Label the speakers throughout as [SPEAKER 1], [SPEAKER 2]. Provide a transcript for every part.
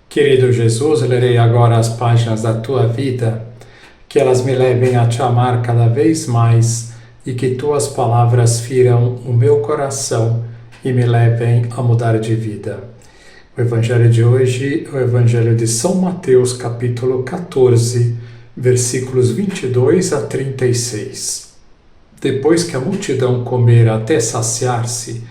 [SPEAKER 1] Querido Jesus, lerei agora as páginas da tua vida, que elas me levem a te amar cada vez mais e que tuas palavras firam o meu coração e me levem a mudar de vida. O Evangelho de hoje é o Evangelho de São Mateus, capítulo 14, versículos 22 a 36. Depois que a multidão comera até saciar-se,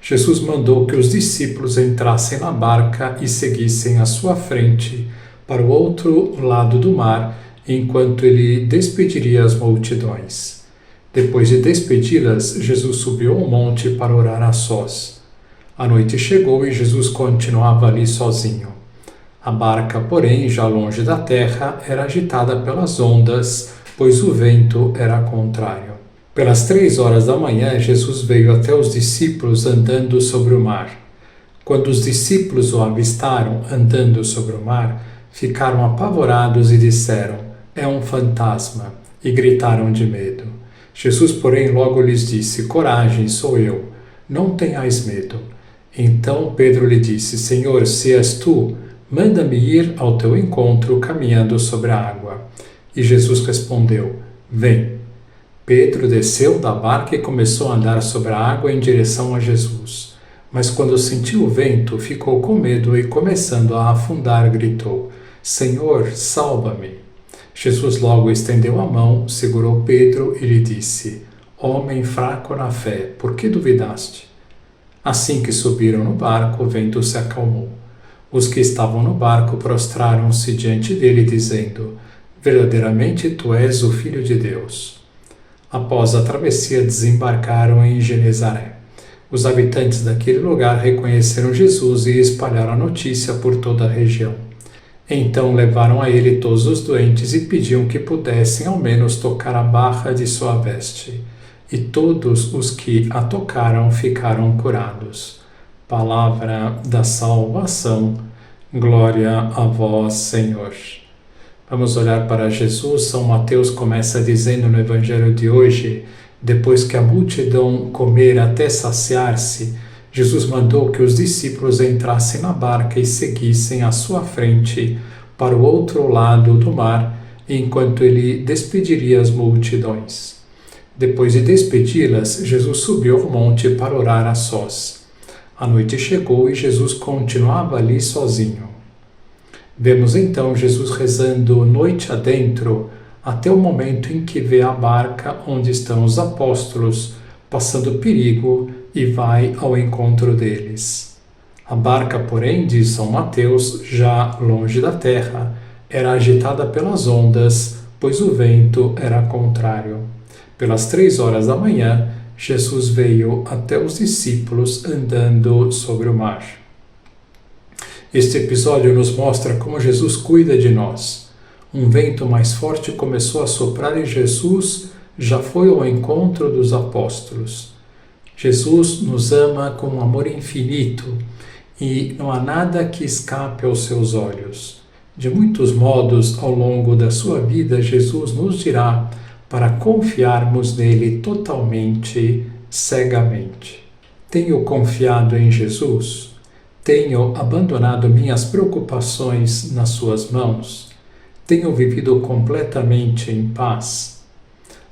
[SPEAKER 1] Jesus mandou que os discípulos entrassem na barca e seguissem à sua frente para o outro lado do mar, enquanto ele despediria as multidões. Depois de despedi-las, Jesus subiu ao monte para orar a sós. A noite chegou e Jesus continuava ali sozinho. A barca, porém, já longe da terra, era agitada pelas ondas, pois o vento era contrário. Pelas 3 horas da manhã, Jesus veio até os discípulos andando sobre o mar. Quando os discípulos o avistaram andando sobre o mar, ficaram apavorados e disseram: "É um fantasma", e gritaram de medo. Jesus, porém, logo lhes disse: "Coragem, sou eu, não tenhais medo." Então Pedro lhe disse: "Senhor, se és tu, manda-me ir ao teu encontro caminhando sobre a água." E Jesus respondeu: "Vem." Pedro desceu da barca e começou a andar sobre a água em direção a Jesus. Mas quando sentiu o vento, ficou com medo e, começando a afundar, gritou: "Senhor, salva-me." Jesus logo estendeu a mão, segurou Pedro e lhe disse: "Homem fraco na fé, por que duvidaste?" Assim que subiram no barco, o vento se acalmou. Os que estavam no barco prostraram-se diante dele, dizendo: "Verdadeiramente tu és o Filho de Deus." Após a travessia, desembarcaram em Genezaré. Os habitantes daquele lugar reconheceram Jesus e espalharam a notícia por toda a região. Então levaram a ele todos os doentes e pediam que pudessem ao menos tocar a barra de sua veste. E todos os que a tocaram ficaram curados. Palavra da salvação. Glória a vós, Senhor. Vamos olhar para Jesus. São Mateus começa dizendo no Evangelho de hoje: depois que a multidão comera até saciar-se, Jesus mandou que os discípulos entrassem na barca e seguissem à sua frente para o outro lado do mar, enquanto ele despediria as multidões. Depois de despedi-las, Jesus subiu ao monte para orar a sós. A noite chegou e Jesus continuava ali sozinho. Vemos então Jesus rezando noite adentro, até o momento em que vê a barca onde estão os apóstolos, passando perigo, e vai ao encontro deles. A barca, porém, diz São Mateus, já longe da terra, era agitada pelas ondas, pois o vento era contrário. Pelas 3 horas da manhã, Jesus veio até os discípulos andando sobre o mar. Este episódio nos mostra como Jesus cuida de nós. Um vento mais forte começou a soprar e Jesus já foi ao encontro dos apóstolos. Jesus nos ama com um amor infinito e não há nada que escape aos seus olhos. De muitos modos, ao longo da sua vida, Jesus nos dirá para confiarmos nele totalmente, cegamente. Tenho confiado em Jesus? Tenho abandonado minhas preocupações nas suas mãos? Tenho vivido completamente em paz?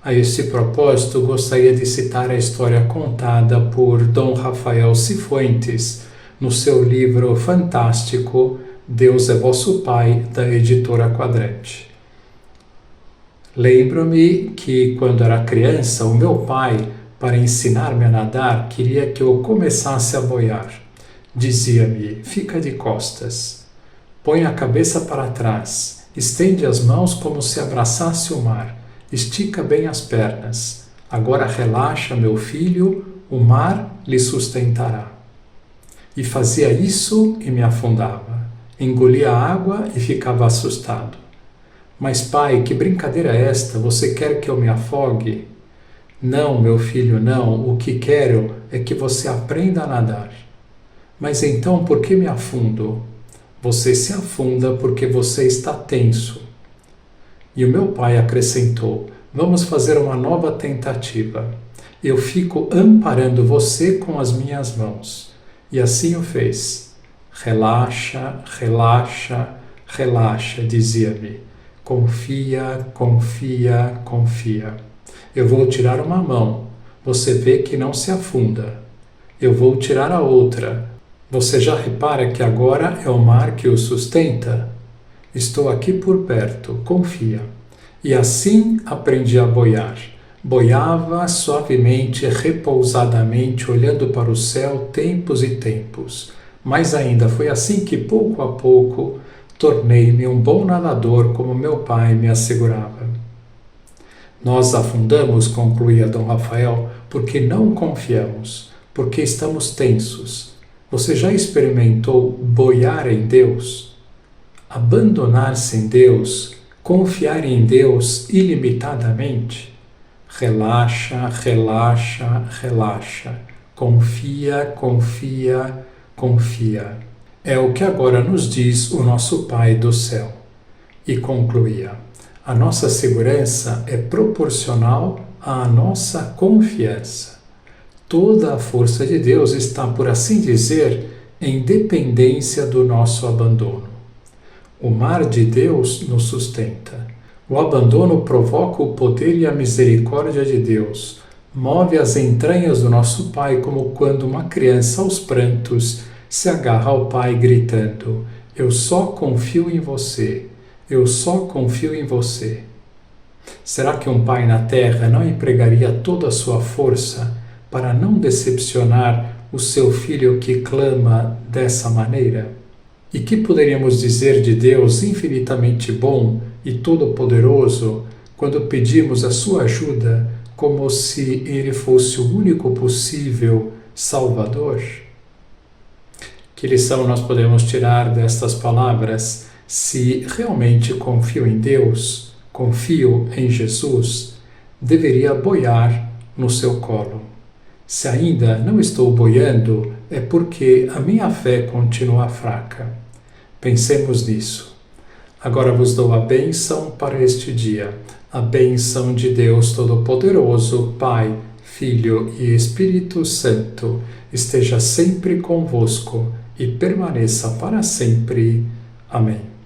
[SPEAKER 1] A esse propósito, gostaria de citar a história contada por Dom Rafael Cifuentes no seu livro fantástico Deus é Vosso Pai, da editora Quadrante. Lembro-me que, quando era criança, o meu pai, para ensinar-me a nadar, queria que eu começasse a boiar. Dizia-me: "Fica de costas, põe a cabeça para trás, estende as mãos como se abraçasse o mar, estica bem as pernas. Agora relaxa, meu filho, o mar lhe sustentará." E fazia isso e me afundava. Engolia a água e ficava assustado. "Mas pai, que brincadeira é esta? Você quer que eu me afogue?" "Não, meu filho, não. O que quero é que você aprenda a nadar." "Mas então por que me afundo?" "Você se afunda porque você está tenso." E o meu pai acrescentou: "Vamos fazer uma nova tentativa. Eu fico amparando você com as minhas mãos." E assim o fez. Relaxa, relaxa, relaxa, dizia-me. Confia, confia, confia. Eu vou tirar uma mão, você vê que não se afunda. Eu vou tirar a outra. Você já repara que agora é o mar que o sustenta? Estou aqui por perto, confia. E assim aprendi a boiar. Boiava suavemente, repousadamente, olhando para o céu tempos e tempos. Mas ainda foi assim que, pouco a pouco, tornei-me um bom nadador, como meu pai me assegurava. Nós afundamos, concluía Dom Rafael, porque não confiamos, porque estamos tensos. Você já experimentou boiar em Deus? Abandonar-se em Deus, confiar em Deus ilimitadamente? Relaxa, relaxa, relaxa. Confia, confia, confia. É o que agora nos diz o nosso Pai do céu. E concluía: a nossa segurança é proporcional à nossa confiança. Toda a força de Deus está, por assim dizer, em dependência do nosso abandono. O mar de Deus nos sustenta. O abandono provoca o poder e a misericórdia de Deus. Move as entranhas do nosso Pai, como quando uma criança aos prantos se agarra ao Pai gritando: eu só confio em você, eu só confio em você. Será que um pai na terra não empregaria toda a sua força para não decepcionar o seu filho que clama dessa maneira? E que poderíamos dizer de Deus infinitamente bom e todo-poderoso quando pedimos a sua ajuda como se Ele fosse o único possível Salvador? Que lição nós podemos tirar destas palavras? Se realmente confio em Deus, confio em Jesus, deveria boiar no seu colo. Se ainda não estou boiando, é porque a minha fé continua fraca. Pensemos nisso. Agora vos dou a bênção para este dia. A bênção de Deus Todo-Poderoso, Pai, Filho e Espírito Santo, esteja sempre convosco e permaneça para sempre. Amém.